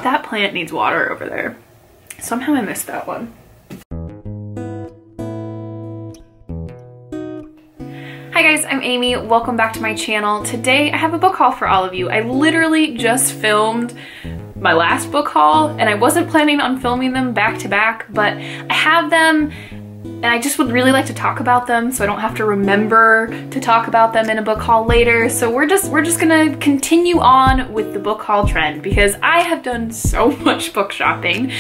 That plant needs water over there. Somehow I missed that one. Hi guys, I'm Amy. Welcome back to my channel. Today I have a book haul for all of you. I literally just filmed my last book haul and I wasn't planning on filming them back to back, but I have them and I just would really like to talk about them so I don't have to remember to talk about them in a book haul later. So we're just gonna continue on with the book haul trend because I have done so much book shopping.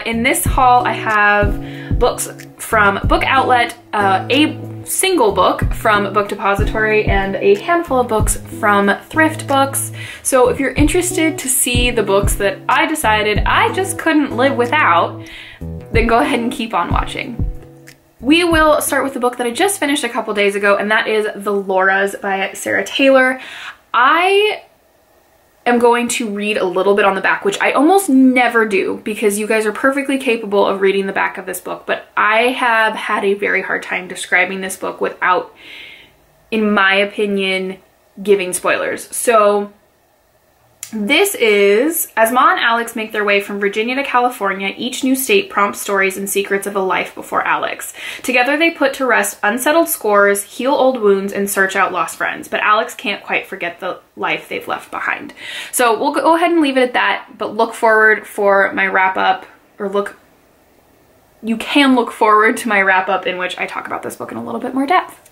In this haul I have books from Book Outlet, a single book from Book Depository, and a handful of books from Thrift Books. So if you're interested to see the books that I decided I just couldn't live without, then go ahead and keep on watching. We will start with the book that I just finished a couple days ago, and that is The Lauras by Sarah Taylor. I am going to read a little bit on the back, which I almost never do because you guys are perfectly capable of reading the back of this book, but I have had a very hard time describing this book without, in my opinion, giving spoilers. So this is, as Ma and Alex make their way from Virginia to California, each new state prompts stories and secrets of a life before Alex. Together they put to rest unsettled scores, heal old wounds, and search out lost friends. But Alex can't quite forget the life they've left behind. So we'll go ahead and leave it at that, but look forward for my wrap up, or you can look forward to my wrap up in which I talk about this book in a little bit more depth.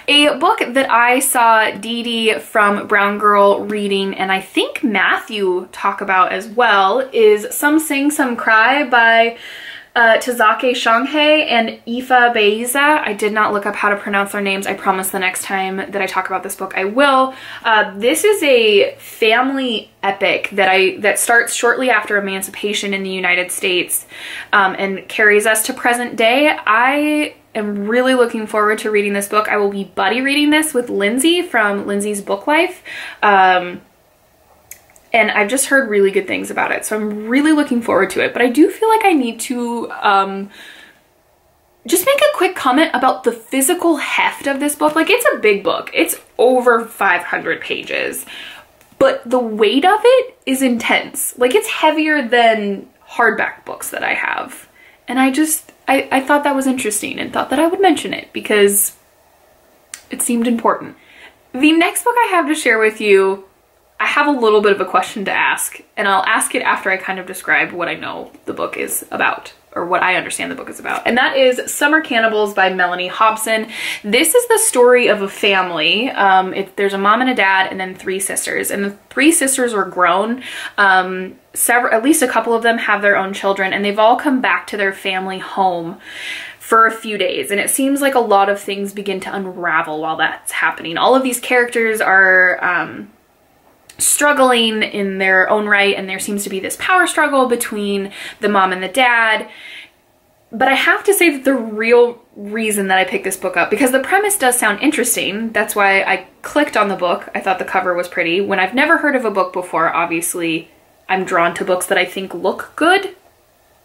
A book that I saw Dee Dee from Brown Girl reading, and I think Matthew talk about as well, is Some Sing, Some Cry by Tazake Shanghai and Ifa Beiza. I did not look up how to pronounce their names. I promise the next time that I talk about this book I will. This is a family epic that starts shortly after emancipation in the United States and carries us to present day. I am really looking forward to reading this book. I will be buddy reading this with Lindsay from Lindsay's Book Life. And I've just heard really good things about it, so I'm really looking forward to it. But I do feel like I need to just make a quick comment about the physical heft of this book. Like, it's a big book. It's over 500 pages, but the weight of it is intense. Like, it's heavier than hardback books that I have. And I thought that was interesting and thought that I would mention it because it seemed important. The next book I have to share with you, I have a little bit of a question to ask, and I'll ask it after I kind of describe what I know the book is about, or what I understand the book is about. And that is Summer Cannibals by Melanie Hobson. This is the story of a family. There's a mom and a dad and then 3 sisters, and the 3 sisters are grown. At least a couple of them have their own children, and they've all come back to their family home for a few days, and it seems like a lot of things begin to unravel while that's happening. All of these characters are struggling in their own right, and there seems to be this power struggle between the mom and the dad. But I have to say that the real reason that I picked this book up, because the premise does sound interesting, that's why I clicked on the book. I thought the cover was pretty. When I've never heard of a book before, obviously I'm drawn to books that I think look good,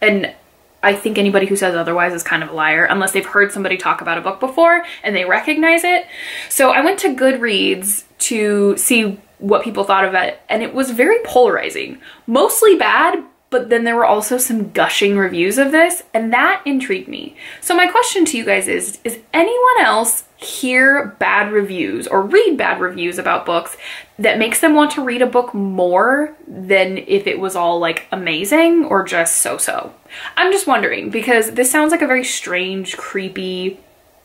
and I think anybody who says otherwise is kind of a liar, unless they've heard somebody talk about a book before and they recognize it. So I went to Goodreads to see what people thought of it, and it was very polarizing. Mostly bad, but then there were also some gushing reviews of this, and that intrigued me. So my question to you guys is anyone else hear bad reviews or read bad reviews about books that makes them want to read a book more than if it was all like amazing or just so-so? I'm just wondering, because this sounds like a very strange, creepy,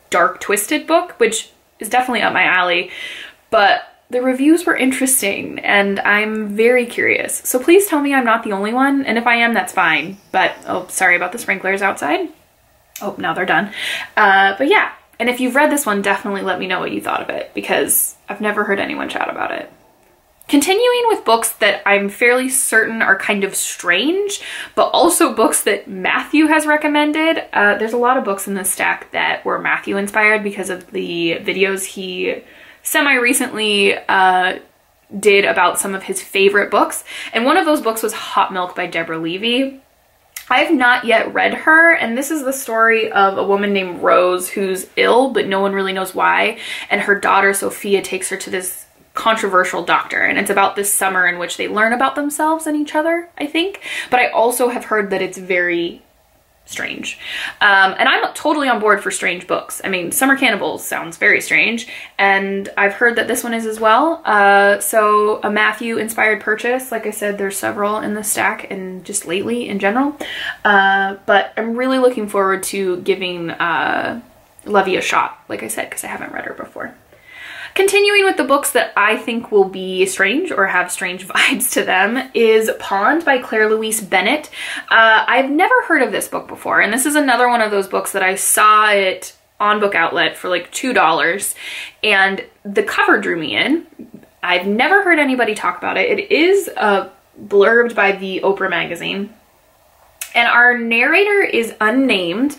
dark, twisted book, which is definitely up my alley, but the reviews were interesting and I'm very curious. So please tell me I'm not the only one, and if I am, that's fine. But, oh, sorry about the sprinklers outside. Oh, now they're done. But yeah, and if you've read this one, definitely let me know what you thought of it, because I've never heard anyone chat about it. Continuing with books that I'm fairly certain are kind of strange, but also books that Matthew has recommended. There's a lot of books in this stack that were Matthew inspired because of the videos he semi-recently did about some of his favorite books. And one of those books was Hot Milk by Deborah Levy. I have not yet read her, and this is the story of a woman named Rose who's ill, but no one really knows why, and her daughter Sophia takes her to this controversial doctor, and it's about this summer in which they learn about themselves and each other, I think. But I also have heard that it's very strange. And I'm totally on board for strange books. I mean, Summer Cannibals sounds very strange, and I've heard that this one is as well. So a Matthew-inspired purchase. Like I said, there's several in the stack and just lately in general. But I'm really looking forward to giving Lovey a shot, like I said, because I haven't read her before. Continuing with the books that I think will be strange or have strange vibes to them is Pond by Claire Louise Bennett. I've never heard of this book before, and this is another one of those books that I saw it on Book Outlet for like $2, and the cover drew me in. I've never heard anybody talk about it. It is blurbed by the Oprah magazine, and our narrator is unnamed,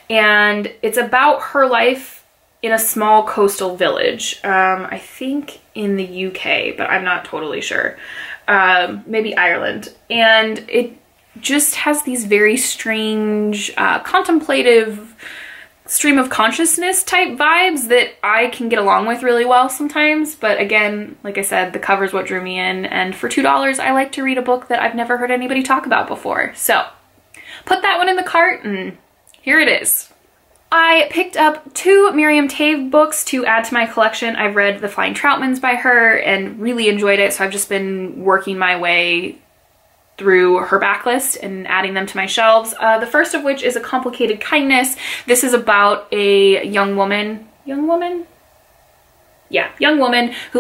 and it's about her life in a small coastal village, I think in the UK, but I'm not totally sure. Maybe Ireland. And it just has these very strange, contemplative, stream of consciousness type vibes that I can get along with really well sometimes. But again, like I said, the cover's what drew me in, and for $2, I like to read a book that I've never heard anybody talk about before. So put that one in the cart, and here it is. I picked up 2 Miriam Toews books to add to my collection. I've read The Flying Troutmans by her and really enjoyed it, so I've just been working my way through her backlist and adding them to my shelves. The first of which is A Complicated Kindness. This is about a young woman who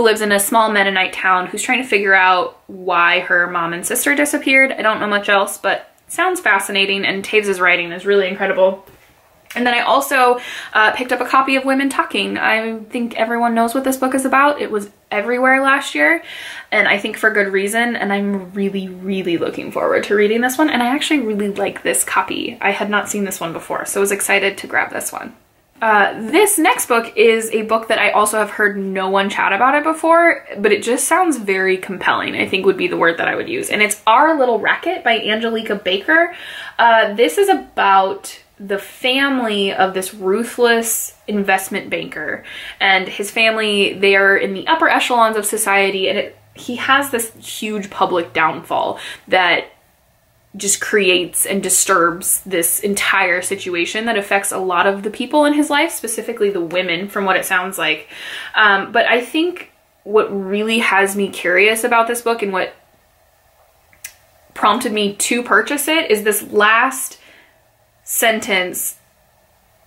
lives in a small Mennonite town who's trying to figure out why her mom and sister disappeared. I don't know much else, but it sounds fascinating, and Toews' writing is really incredible. And then I also picked up a copy of Women Talking. I think everyone knows what this book is about. It was everywhere last year, and I think for good reason, and I'm really, really looking forward to reading this one, and I actually really like this copy. I had not seen this one before, so I was excited to grab this one. This next book is a book that I also have heard no one chat about it before, but it just sounds very compelling, I think would be the word that I would use. And it's Our Little Racket by Angelica Baker. This is about the family of this ruthless investment banker, and his family, they are in the upper echelons of society, and he has this huge public downfall that just creates and disturbs this entire situation that affects a lot of the people in his life, specifically the women, from what it sounds like. But I think what really has me curious about this book and what prompted me to purchase it is this last sentence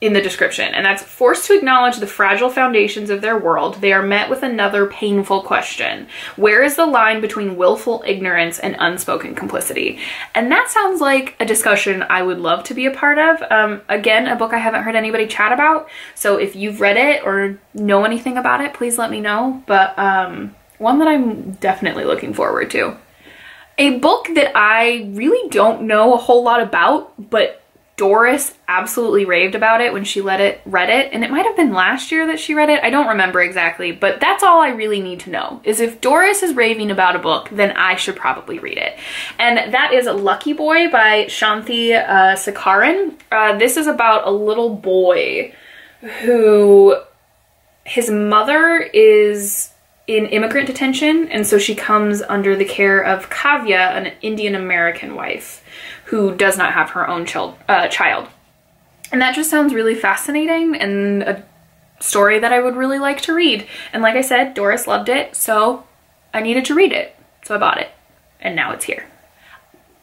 in the description, and that's: forced to acknowledge the fragile foundations of their world, they are met with another painful question. Where is the line between willful ignorance and unspoken complicity? And that sounds like a discussion I would love to be a part of. Again, a book I haven't heard anybody chat about, so if you've read it or know anything about it, please let me know. But one that I'm definitely looking forward to. A book that I really don't know a whole lot about, but Doris absolutely raved about it when she read it, and it might have been last year that she read it. I don't remember exactly, but that's all I really need to know, is if Doris is raving about a book, then I should probably read it. And that is Lucky Boy by Shanti Sekaran. This is about a little boy who, his mother is in immigrant detention, and so she comes under the care of Kavya, an Indian American wife who does not have her own child. And that just sounds really fascinating and a story that I would really like to read. And like I said, Doris loved it, so I needed to read it. So I bought it, and now it's here.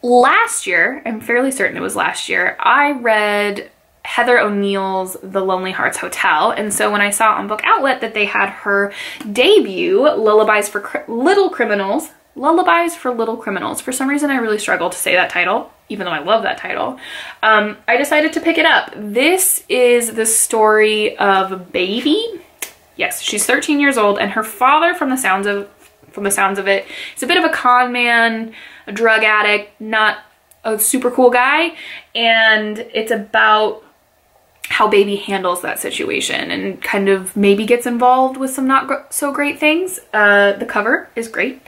Last year, I'm fairly certain it was last year, I read Heather O'Neill's The Lonely Hearts Hotel, and so when I saw on Book Outlet that they had her debut, Lullabies for Little Criminals, for some reason I really struggle to say that title, even though I love that title, I decided to pick it up. This is the story of Baby. Yes, she's 13 years old, and her father, from the sounds of it, is a bit of a con man, a drug addict, not a super cool guy, and it's about how Baby handles that situation and kind of maybe gets involved with some not so great things. The cover is great,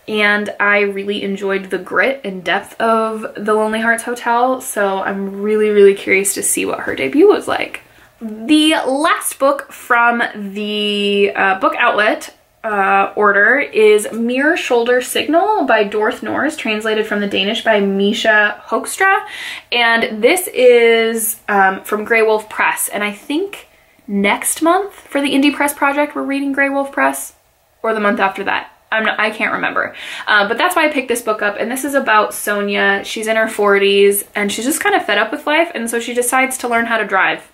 and I really enjoyed the grit and depth of The Lonely Hearts Hotel, so I'm really, really curious to see what her debut was like. The last book from the Book Outlet order is Mirror Shoulder Signal by Dorth Norse, translated from the Danish by Misha Hoekstra. And this is from Grey Wolf Press. And I think next month for the Indie Press Project, we're reading Grey Wolf Press, or the month after that. I can't remember. But that's why I picked this book up. And this is about Sonia. She's in her 40s and she's just kind of fed up with life. And so she decides to learn how to drive.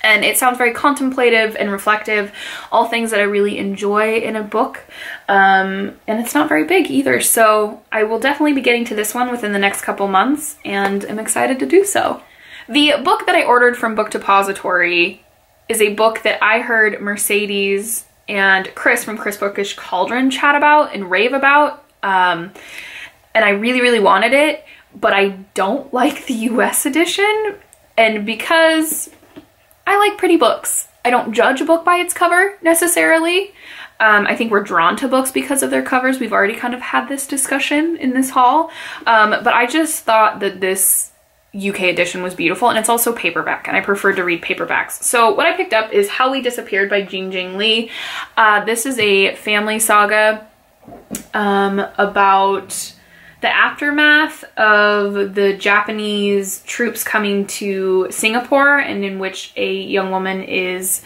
And it sounds very contemplative and reflective, all things that I really enjoy in a book. And it's not very big either. So I will definitely be getting to this one within the next couple months, and I'm excited to do so. The book that I ordered from Book Depository is a book that I heard Mercedes and Chris from Chris Bookish Cauldron chat about and rave about. And I really, really wanted it, but I don't like the US edition. And because I like pretty books, I don't judge a book by its cover necessarily. I think we're drawn to books because of their covers. We've already kind of had this discussion in this haul. But I just thought that this UK edition was beautiful, and it's also paperback, and I prefer to read paperbacks. So what I picked up is How We Disappeared by Jing Lee. This is a family saga about the aftermath of the Japanese troops coming to Singapore, and in which a young woman is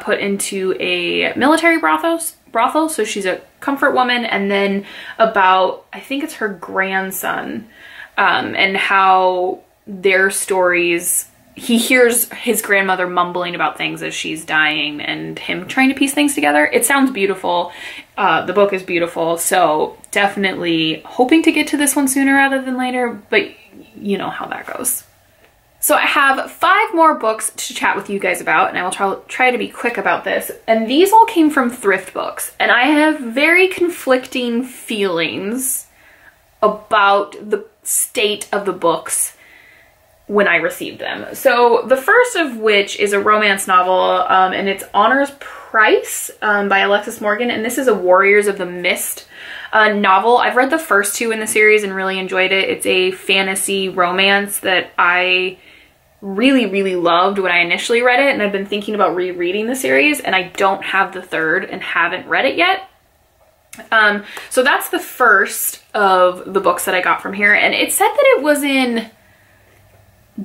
put into a military brothel, so she's a comfort woman, and then about, I think it's her grandson, and how their stories, he hears his grandmother mumbling about things as she's dying and him trying to piece things together. It sounds beautiful. The book is beautiful, so definitely hoping to get to this one sooner rather than later, but you know how that goes. So I have 5 more books to chat with you guys about, and I will try to be quick about this. And these all came from Thrift Books, and I have very conflicting feelings about the state of the books when I received them. So the first of which is a romance novel, and it's Honor's Price by Alexis Morgan, and this is a Warriors of the Mist novel. I've read the first 2 in the series and really enjoyed it. It's a fantasy romance that I really, really loved when I initially read it, and I've been thinking about rereading the series, and I don't have the 3rd and haven't read it yet. So that's the first of the books that I got from here, and it said that it was in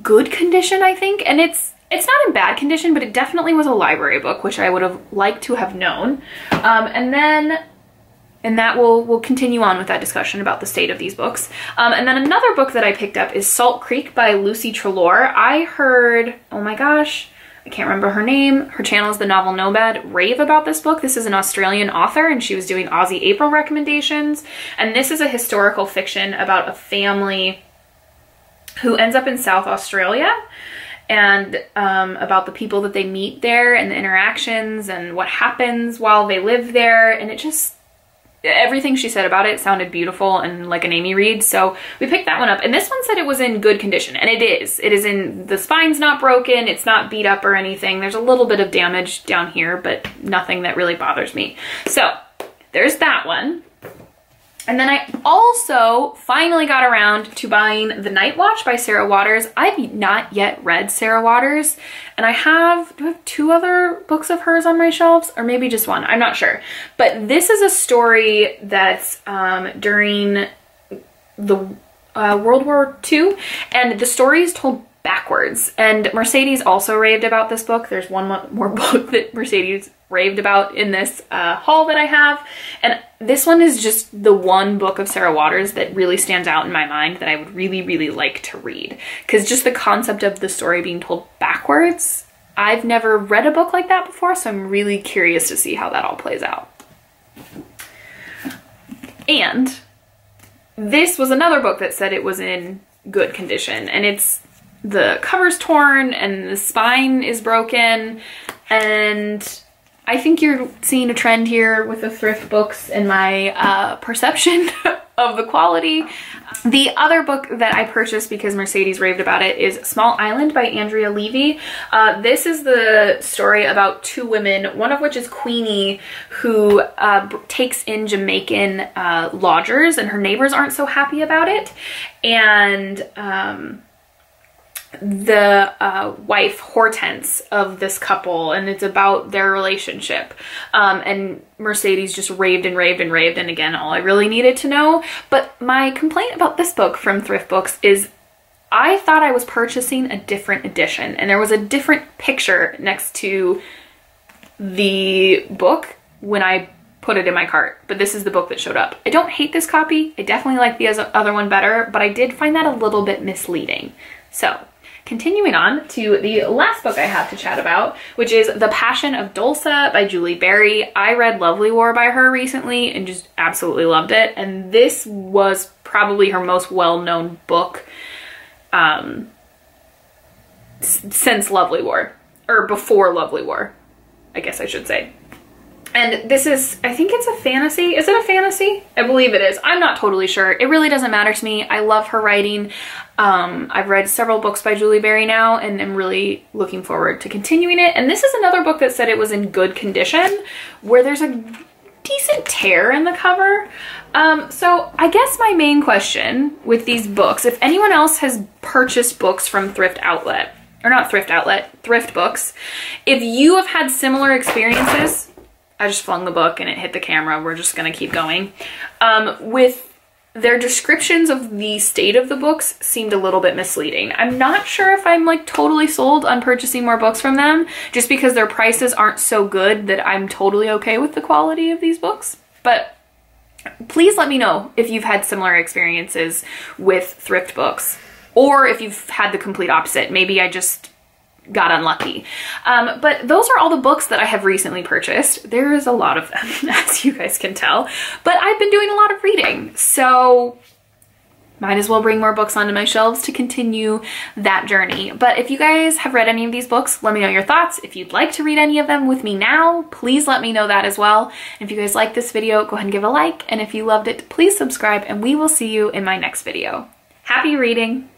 good condition, I think, and it's not in bad condition, but it definitely was a library book, which I would have liked to have known. And that we'll continue on with that discussion about the state of these books. And then another book that I picked up is Salt Creek by Lucy Treloar. I heard, oh my gosh, I can't remember her name. Her channel is The Novel Nomad, rave about this book. This is an Australian author, and she was doing Aussie April recommendations. And this is a historical fiction about a family who ends up in South Australia, and about the people that they meet there and the interactions and what happens while they live there. And it just, everything she said about it sounded beautiful and like an Amy read, so we picked that one up. And this one said it was in good condition, and it is. It is in, the spine's not broken, it's not beat up or anything. There's a little bit of damage down here, but nothing that really bothers me. So there's that one. And then I also finally got around to buying The Night Watch by Sarah Waters. I've not yet read Sarah Waters, and do I have 2 other books of hers on my shelves? Or maybe just 1, I'm not sure. But this is a story that's during the World War II, and the story is told backwards. And Mercedes also raved about this book. There's one more book that Mercedes raved about in this haul that I have, and this one is just the one book of Sarah Waters that really stands out in my mind that I would really, really like to read, because just the concept of the story being told backwards, I've never read a book like that before, so I'm really curious to see how that all plays out. And this was another book that said it was in good condition, and the cover's torn and the spine is broken, and I think you're seeing a trend here with the thrift books and my perception of the quality. The other book that I purchased because Mercedes raved about it is Small Island by Andrea Levy. This is the story about 2 women, one of which is Queenie, who takes in Jamaican lodgers, and her neighbors aren't so happy about it. And the wife Hortense of this couple, and it's about their relationship. And Mercedes just raved and raved and raved, and again, all I really needed to know. But my complaint about this book from Thrift Books is I thought I was purchasing a different edition, and there was a different picture next to the book when I put it in my cart, but this is the book that showed up. I don't hate this copy. I definitely like the other one better, but I did find that a little bit misleading. So, continuing on to the last book I have to chat about, which is The Passion of Dulce by Julie Berry. I read Lovely War by her recently and just absolutely loved it, and this was probably her most well-known book since Lovely War, or before Lovely War, I guess I should say. And this is, I think it's a fantasy. Is it a fantasy? I believe it is. I'm not totally sure. It really doesn't matter to me. I love her writing. I've read several books by Julie Berry now, and I'm really looking forward to continuing it. And this is another book that said it was in good condition, where there's a decent tear in the cover. So I guess my main question with these books, if anyone else has purchased books from Thrift Books, if you have had similar experiences, I just flung the book and it hit the camera. We're just gonna keep going. With their descriptions of the state of the books seemed a little bit misleading. I'm not sure if I'm like totally sold on purchasing more books from them, just because their prices aren't so good that I'm totally okay with the quality of these books. But please let me know if you've had similar experiences with Thrift Books, or if you've had the complete opposite. Maybe I just got unlucky. But those are all the books that I have recently purchased. There is a lot of them, as you guys can tell, but I've been doing a lot of reading, so might as well bring more books onto my shelves to continue that journey. But if you guys have read any of these books, let me know your thoughts. If you'd like to read any of them with me now, please let me know that as well. And if you guys like this video, go ahead and give a like. And if you loved it, please subscribe, and we will see you in my next video. Happy reading!